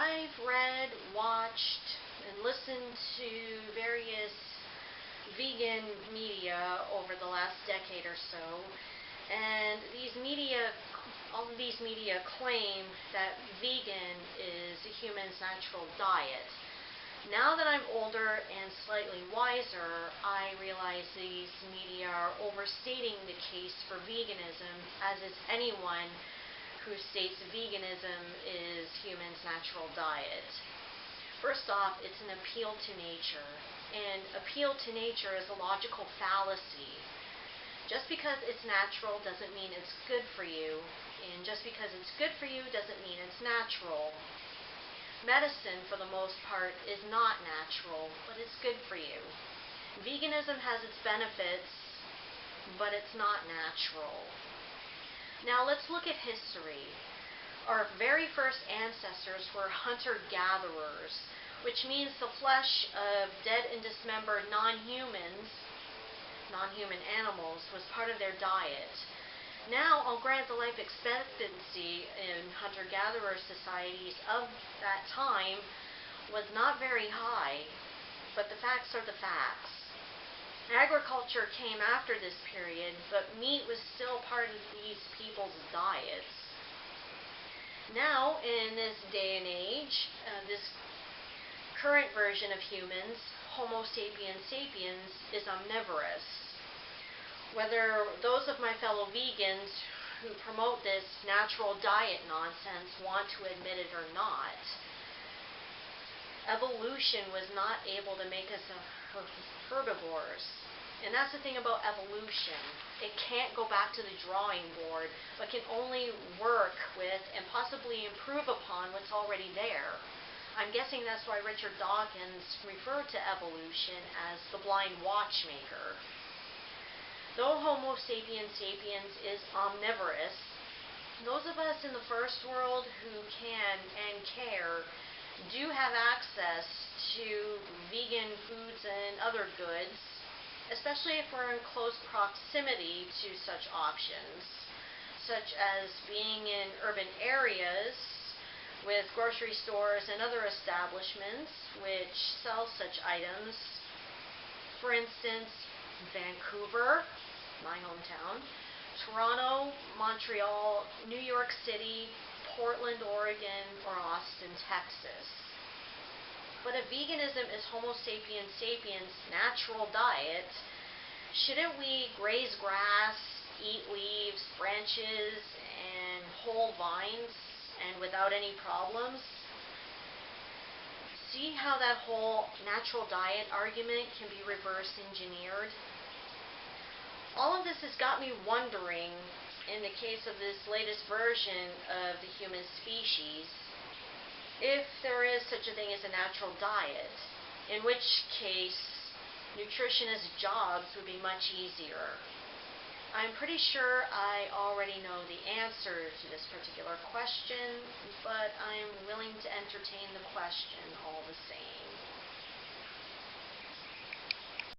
I've read, watched, and listened to various vegan media over the last decade or so, and all of these media claim that vegan is a human's natural diet. Now that I'm older and slightly wiser, I realize these media are overstating the case for veganism, as is anyone who states veganism is human's natural diet. First off, it's an appeal to nature, and appeal to nature is a logical fallacy. Just because it's natural doesn't mean it's good for you, and just because it's good for you doesn't mean it's natural. Medicine, for the most part, is not natural, but it's good for you. Veganism has its benefits, but it's not natural. Now let's look at history. Our very first ancestors were hunter-gatherers, which means the flesh of dead and dismembered non-human animals, was part of their diet. Now, I'll grant the life expectancy in hunter-gatherer societies of that time was not very high, but the facts are the facts. Agriculture came after this period, but meat was still part of these people's diets. Now, in this day and age, this current version of humans, Homo sapiens sapiens, is omnivorous. Whether those of my fellow vegans who promote this natural diet nonsense want to admit it or not, evolution was not able to make us herbivores. And that's the thing about evolution. It can't go back to the drawing board, but can only work with and possibly improve upon what's already there. I'm guessing that's why Richard Dawkins referred to evolution as the blind watchmaker. Though Homo sapiens sapiens is omnivorous, those of us in the first world who can and care do have access to vegan foods and other goods, especially if we're in close proximity to such options, such as being in urban areas with grocery stores and other establishments which sell such items. For instance, Vancouver, my hometown, Toronto, Montreal, New York City, Portland, Oregon, or Austin, Texas. But if veganism is Homo sapiens sapiens' natural diet, shouldn't we graze grass, eat leaves, branches, and whole vines, and without any problems? See how that whole natural diet argument can be reverse engineered? All of this has got me wondering, in the case of this latest version of the human species, if there is such a thing as a natural diet, in which case nutritionist jobs would be much easier. I'm pretty sure I already know the answer to this particular question, but I'm willing to entertain the question all the same.